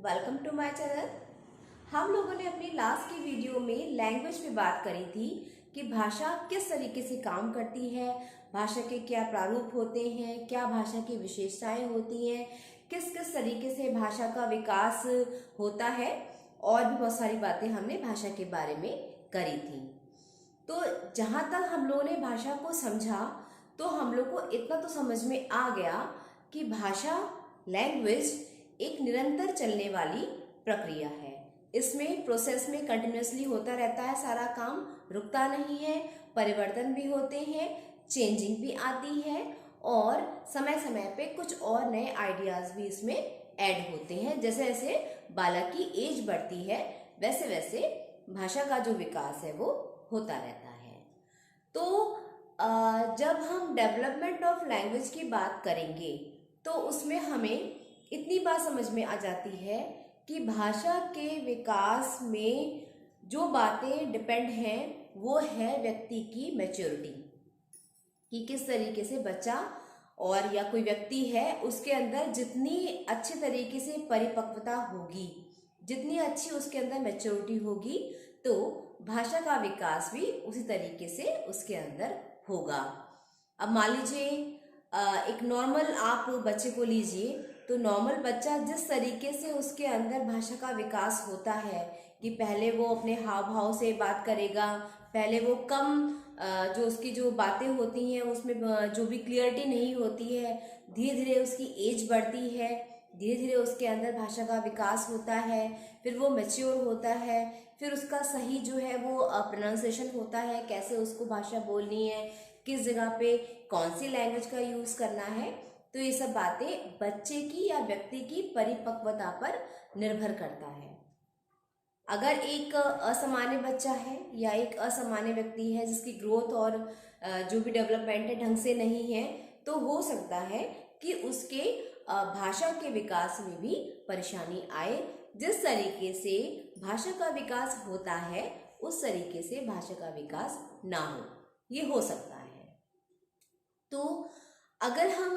Welcome to my channel. हम लोगों ने अपनी लास्ट की वीडियो में लैंग्वेज पे बात करी थी कि भाषा किस तरीके से काम करती है, भाषा के क्या प्रारूप होते हैं, क्या भाषा की विशेषताएं होती हैं, किस किस तरीके से भाषा का विकास होता है और भी बहुत सारी बातें हमने भाषा के बारे में करी थी। तो जहाँ तक हम लोगों ने भाषा को समझा तो हम लोग को इतना तो समझ में आ गया कि भाषा लैंग्वेज एक निरंतर चलने वाली प्रक्रिया है। इसमें प्रोसेस में कंटिन्यूसली होता रहता है, सारा काम रुकता नहीं है, परिवर्तन भी होते हैं, चेंजिंग भी आती है और समय समय पे कुछ और नए आइडियाज भी इसमें ऐड होते हैं। जैसे जैसे बालक की एज बढ़ती है वैसे वैसे भाषा का जो विकास है वो होता रहता है। तो जब हम डेवलपमेंट ऑफ लैंग्वेज की बात करेंगे तो उसमें हमें इतनी बात समझ में आ जाती है कि भाषा के विकास में जो बातें डिपेंड हैं वो है व्यक्ति की मैच्योरिटी, कि किस तरीके से बच्चा और या कोई व्यक्ति है उसके अंदर जितनी अच्छे तरीके से परिपक्वता होगी, जितनी अच्छी उसके अंदर मैच्योरिटी होगी, तो भाषा का विकास भी उसी तरीके से उसके अंदर होगा। अब मान लीजिए एक नॉर्मल आप बच्चे को लीजिए, तो नॉर्मल बच्चा जिस तरीके से उसके अंदर भाषा का विकास होता है कि पहले वो अपने हाव भाव से बात करेगा, पहले वो कम जो उसकी जो बातें होती हैं उसमें जो भी क्लियरिटी नहीं होती है, धीरे धीरे उसकी एज बढ़ती है, धीरे धीरे उसके अंदर भाषा का विकास होता है, फिर वो मैच्योर होता है, फिर उसका सही जो है वो प्रोनाउंसिएशन होता है, कैसे उसको भाषा बोलनी है, किस जगह पे कौन सी लैंग्वेज का यूज़ करना है। तो ये सब बातें बच्चे की या व्यक्ति की परिपक्वता पर निर्भर करता है। अगर एक असामान्य बच्चा है या एक असामान्य व्यक्ति है जिसकी ग्रोथ और जो भी डेवलपमेंट है ढंग से नहीं है, तो हो सकता है कि उसके भाषा के विकास में भी परेशानी आए। जिस तरीके से भाषा का विकास होता है उस तरीके से भाषा का विकास ना हो, ये हो सकता है। तो अगर हम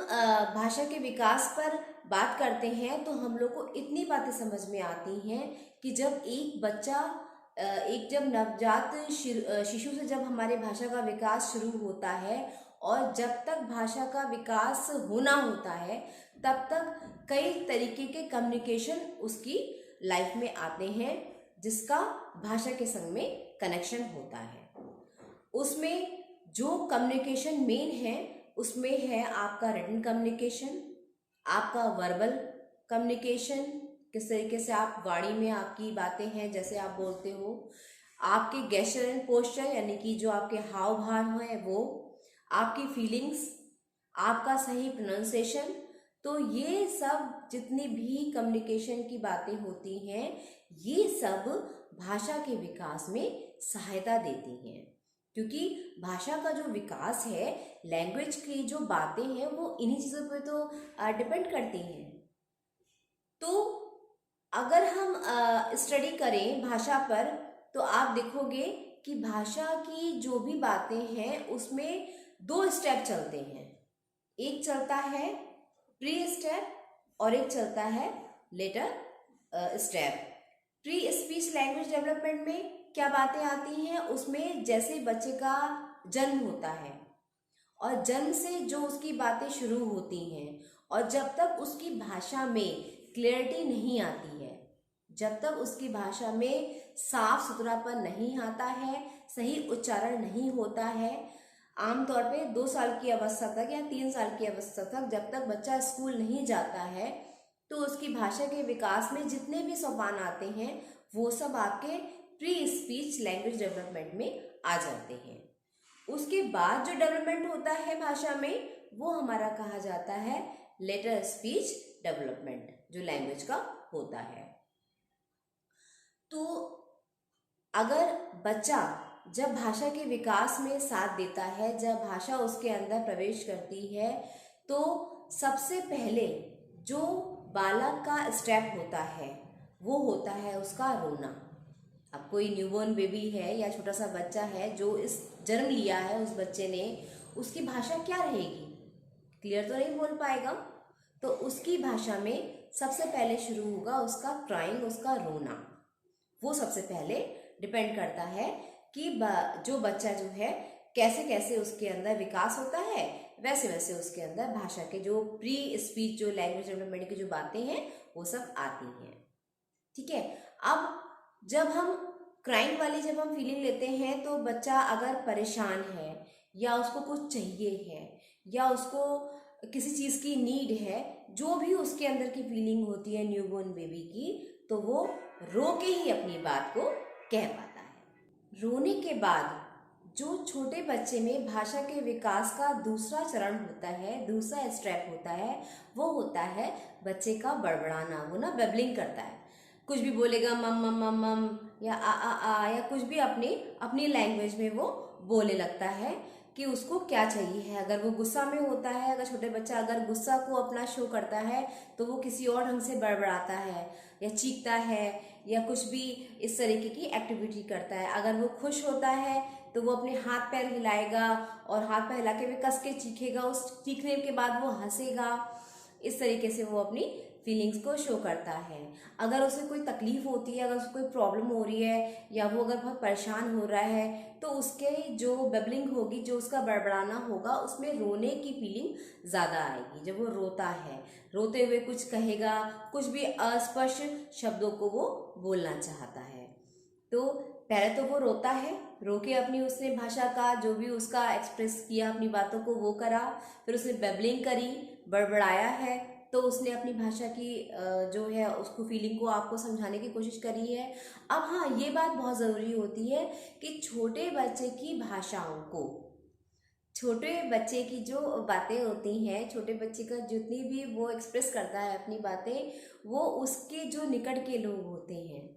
भाषा के विकास पर बात करते हैं तो हम लोग को इतनी बातें समझ में आती हैं कि जब एक बच्चा एक जब नवजात शिशु से जब हमारे भाषा का विकास शुरू होता है और जब तक भाषा का विकास होना होता है तब तक कई तरीके के कम्युनिकेशन उसकी लाइफ में आते हैं जिसका भाषा के संग में कनेक्शन होता है। उसमें जो कम्युनिकेशन मेन है उसमें है आपका रिटन कम्युनिकेशन, आपका वर्बल कम्युनिकेशन, किस तरीके से आप वाणी में आपकी बातें हैं जैसे आप बोलते हो, आपके गेस्चर एंड पोस्चर यानी कि जो आपके हाव भाव हैं वो, आपकी फीलिंग्स, आपका सही प्रोनाउंसिएशन। तो ये सब जितनी भी कम्युनिकेशन की बातें होती हैं ये सब भाषा के विकास में सहायता देती हैं, क्योंकि भाषा का जो विकास है, लैंग्वेज की जो बातें हैं वो इन्हीं चीज़ों पे तो डिपेंड करती हैं। तो अगर हम स्टडी करें भाषा पर तो आप देखोगे कि भाषा की जो भी बातें हैं उसमें दो स्टेप चलते हैं। एक चलता है प्री स्टेप और एक चलता है later step. Pre speech language development में क्या बातें आती हैं, उसमें जैसे बच्चे का जन्म होता है और जन्म से जो उसकी बातें शुरू होती हैं और जब तक उसकी भाषा में क्लैरिटी नहीं आती है, जब तक उसकी भाषा में साफ सुथरापन नहीं आता है, सही उच्चारण नहीं होता है, आमतौर पे 2 साल की अवस्था तक या 3 साल की अवस्था तक जब तक बच्चा स्कूल नहीं जाता है तो उसकी भाषा के विकास में जितने भी सोपान आते हैं वो सब आपके प्री स्पीच लैंग्वेज डेवलपमेंट में आ जाते हैं। उसके बाद जो डेवलपमेंट होता है भाषा में वो हमारा कहा जाता है लेटर स्पीच डेवलपमेंट, जो लैंग्वेज का होता है। तो अगर बच्चा जब भाषा के विकास में साथ देता है, जब भाषा उसके अंदर प्रवेश करती है, तो सबसे पहले जो बालक का स्टेप होता है वो होता है उसका रोना। अब कोई न्यूबॉर्न बेबी है या छोटा सा बच्चा है जो इस जन्म लिया है, उस बच्चे ने, उसकी भाषा क्या रहेगी, क्लियर तो नहीं बोल पाएगा, तो उसकी भाषा में सबसे पहले शुरू होगा उसका क्राइंग, उसका रोना। वो सबसे पहले डिपेंड करता है कि जो बच्चा जो है कैसे कैसे उसके अंदर विकास होता है, वैसे वैसे उसके अंदर भाषा के जो प्री स्पीच, जो लैंग्वेज डेवलपमेंट की जो बातें हैं वो सब आती हैं। ठीक है। अब जब हम क्राइंग वाली जब हम फीलिंग लेते हैं तो बच्चा अगर परेशान है या उसको कुछ चाहिए है या उसको किसी चीज़ की नीड है, जो भी उसके अंदर की फीलिंग होती है न्यूबॉर्न बेबी की, तो वो रो के ही अपनी बात को कह पाता है। रोने के बाद जो छोटे बच्चे में भाषा के विकास का दूसरा चरण होता है, दूसरा स्टेप होता है, वो होता है बच्चे का बड़बड़ाना। वो ना बेबलिंग करता है, कुछ भी बोलेगा, मम मम मम मम या आ या कुछ भी अपनी अपनी लैंग्वेज में वो बोलने लगता है कि उसको क्या चाहिए है। अगर वो गुस्सा में होता है, अगर छोटे बच्चा अगर गुस्सा को अपना शो करता है तो वो किसी और ढंग से बड़बड़ाता है या चीखता है या कुछ भी इस तरीके की एक्टिविटी करता है। अगर वो खुश होता है तो वो अपने हाथ पैर हिलाएगा और हाथ पैर हिला के भी कस के चीखेगा, उस चीखने के बाद वो हंसेगा। इस तरीके से वो अपनी फीलिंग्स को शो करता है। अगर उसे कोई तकलीफ होती है, अगर उसे कोई प्रॉब्लम हो रही है या वो अगर बहुत परेशान हो रहा है तो उसके जो बबलिंग होगी, जो उसका बड़बड़ाना होगा, उसमें रोने की फीलिंग ज़्यादा आएगी। जब वो रोता है, रोते हुए कुछ कहेगा, कुछ भी अस्पष्ट शब्दों को वो बोलना चाहता है, तो पहले तो वो रोता है, रो के अपनी उसने भाषा का जो भी उसका एक्सप्रेस किया, अपनी बातों को वो करा, फिर उसने बबलिंग करी, बड़बड़ाया है, तो उसने अपनी भाषा की जो है उसको फीलिंग को आपको समझाने की कोशिश करी है। अब हाँ, ये बात बहुत ज़रूरी होती है कि छोटे बच्चे की भाषाओं को, छोटे बच्चे की जो बातें होती हैं, छोटे बच्चे का जितनी भी वो एक्सप्रेस करता है अपनी बातें, वो उसके जो निकट के लोग होते हैं,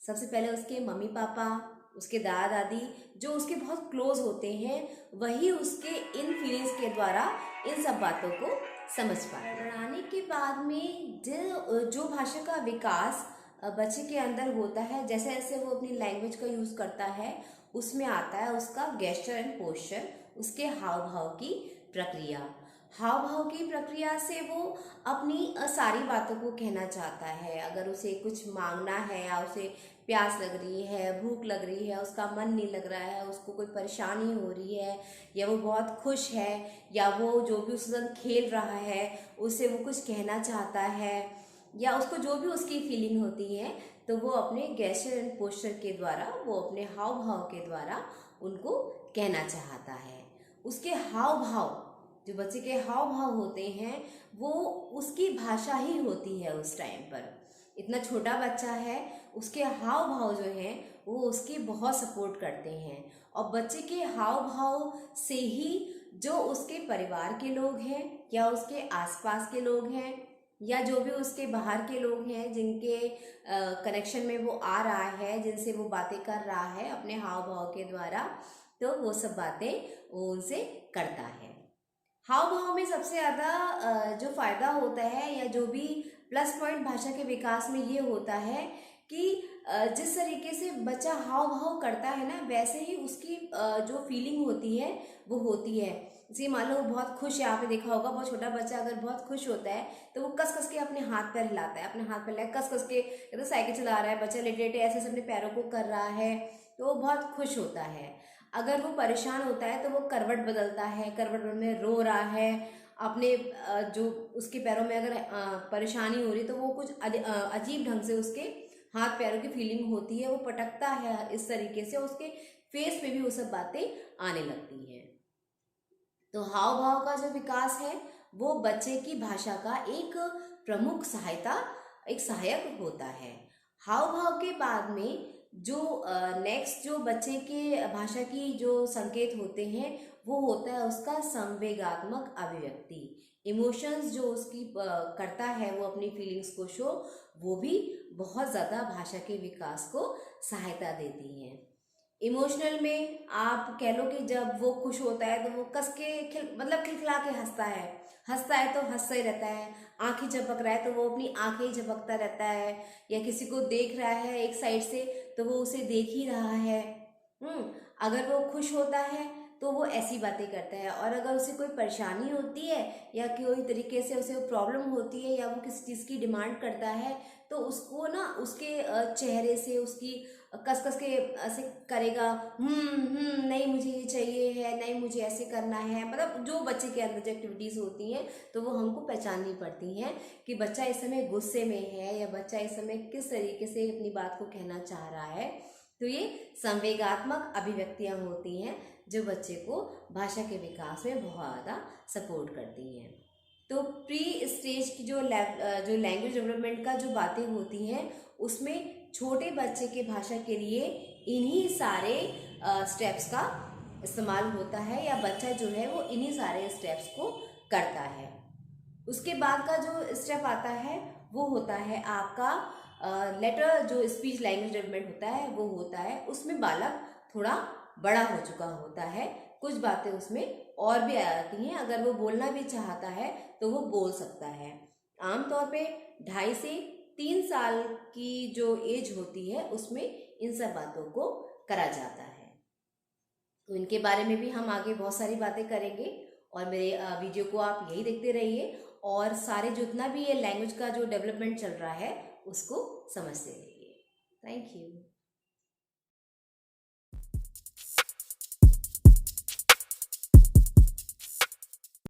सबसे पहले उसके मम्मी पापा, उसके दादा दादी, जो उसके बहुत क्लोज होते हैं, वही उसके इन फीलिंग्स के द्वारा इन सब बातों को समझ पाए। बढ़ाने के बाद में जो भाषा का विकास बच्चे के अंदर होता है, जैसे जैसे वो अपनी लैंग्वेज का यूज़ करता है, उसमें आता है उसका गेस्चर एंड पोस्चर, उसके हाव भाव की प्रक्रिया। हाव भाव की प्रक्रिया से वो अपनी सारी बातों को कहना चाहता है। अगर उसे कुछ मांगना है या उसे प्यास लग रही है, भूख लग रही है, उसका मन नहीं लग रहा है, उसको कोई परेशानी हो रही है, या वो बहुत खुश है, या वो जो भी उसके साथ खेल रहा है उससे वो कुछ कहना चाहता है, या उसको जो भी उसकी फीलिंग होती है, तो वो अपने गेस्चर एंड पोस्चर के द्वारा, वो अपने हाव भाव के द्वारा उनको कहना चाहता है। उसके हाव भाव, जो बच्चे के हाव भाव होते हैं, वो उसकी भाषा ही होती है उस टाइम पर। इतना छोटा बच्चा है, उसके हाव भाव जो हैं वो उसकी बहुत सपोर्ट करते हैं, और बच्चे के हाव भाव से ही जो उसके परिवार के लोग हैं या उसके आसपास के लोग हैं या जो भी उसके बाहर के लोग हैं जिनके कनेक्शन में वो आ रहा है, जिनसे वो बातें कर रहा है अपने हाव भाव के द्वारा, तो वो सब बातें वो उनसे करता है। हाव भाव में सबसे ज़्यादा जो फ़ायदा होता है या जो भी प्लस पॉइंट भाषा के विकास में ये होता है कि जिस तरीके से बच्चा हाव भाव करता है ना, वैसे ही उसकी जो फीलिंग होती है वो होती है। जैसे मान लो वो बहुत खुश है, आपने देखा होगा बहुत छोटा बच्चा अगर बहुत खुश होता है तो वो कस कस के अपने हाथ पैर हिलाता है, अपने हाथ पैर कस कस के, तो साइकिल चला रहा है बच्चा, लेटे लेटे ऐसे अपने पैरों को कर रहा है, तो वो बहुत खुश होता है। अगर वो परेशान होता है तो वो करवट बदलता है, करवट में रो रहा है, अपने जो उसके पैरों में अगर परेशानी हो रही तो वो कुछ अजीब ढंग से उसके हाथ पैरों की फीलिंग होती है, वो पटकता है इस तरीके से, उसके फेस पे भी वो सब बातें आने लगती हैं। तो हाव भाव का जो विकास है वो बच्चे की भाषा का एक प्रमुख एक सहायक होता है। हाव भाव के बाद में जो नेक्स्ट जो बच्चे के भाषा की जो संकेत होते हैं वो होता है उसका संवेगात्मक अभिव्यक्ति। इमोशंस जो उसकी करता है वो अपनी फीलिंग्स को शो, वो भी बहुत ज़्यादा भाषा के विकास को सहायता देती हैं। इमोशनल में आप कह लो कि जब वो खुश होता है तो वो कस के खिलखिला के हंसता है तो हंसता ही रहता है, आंखें झपक रहा है तो वो अपनी आंखें ही झपकता रहता है, या किसी को देख रहा है एक साइड से तो वो उसे देख ही रहा है। अगर वो खुश होता है तो वो ऐसी बातें करता है। और अगर उसे कोई परेशानी होती है या कोई तरीके से उसे प्रॉब्लम होती है या वो किसी चीज़ की डिमांड करता है, तो उसको ना उसके चेहरे से उसकी कस कस के ऐसे करेगा, नहीं मुझे ये चाहिए है, नहीं मुझे ऐसे करना है। मतलब जो बच्चे के अंदर जो एक्टिविटीज़ होती हैं तो वो हमको पहचाननी पड़ती हैं कि बच्चा इस समय गुस्से में है या बच्चा इस समय किस तरीके से अपनी बात को कहना चाह रहा है। तो ये संवेगात्मक अभिव्यक्तियाँ होती हैं जो बच्चे को भाषा के विकास में बहुत ज़्यादा सपोर्ट करती हैं। तो प्री स्टेज की जो लैंग्वेज डेवलपमेंट का जो बातें होती हैं उसमें छोटे बच्चे के भाषा के लिए इन्हीं सारे स्टेप्स का इस्तेमाल होता है, या बच्चा जो है वो इन्हीं सारे स्टेप्स को करता है। उसके बाद का जो स्टेप आता है वो होता है आपका लेटर, जो स्पीच लैंग्वेज डेवलपमेंट होता है वो होता है, उसमें बालक थोड़ा बड़ा हो चुका होता है, कुछ बातें उसमें और भी आ जाती हैं। अगर वो बोलना भी चाहता है तो वो बोल सकता है। आमतौर पे 2.5 से 3 साल की जो एज होती है उसमें इन सब बातों को करा जाता है। तो इनके बारे में भी हम आगे बहुत सारी बातें करेंगे और मेरे वीडियो को आप यही देखते रहिए और सारे जितना भी ये लैंग्वेज का जो डेवलपमेंट चल रहा है उसको समझते रहिए। Thank you.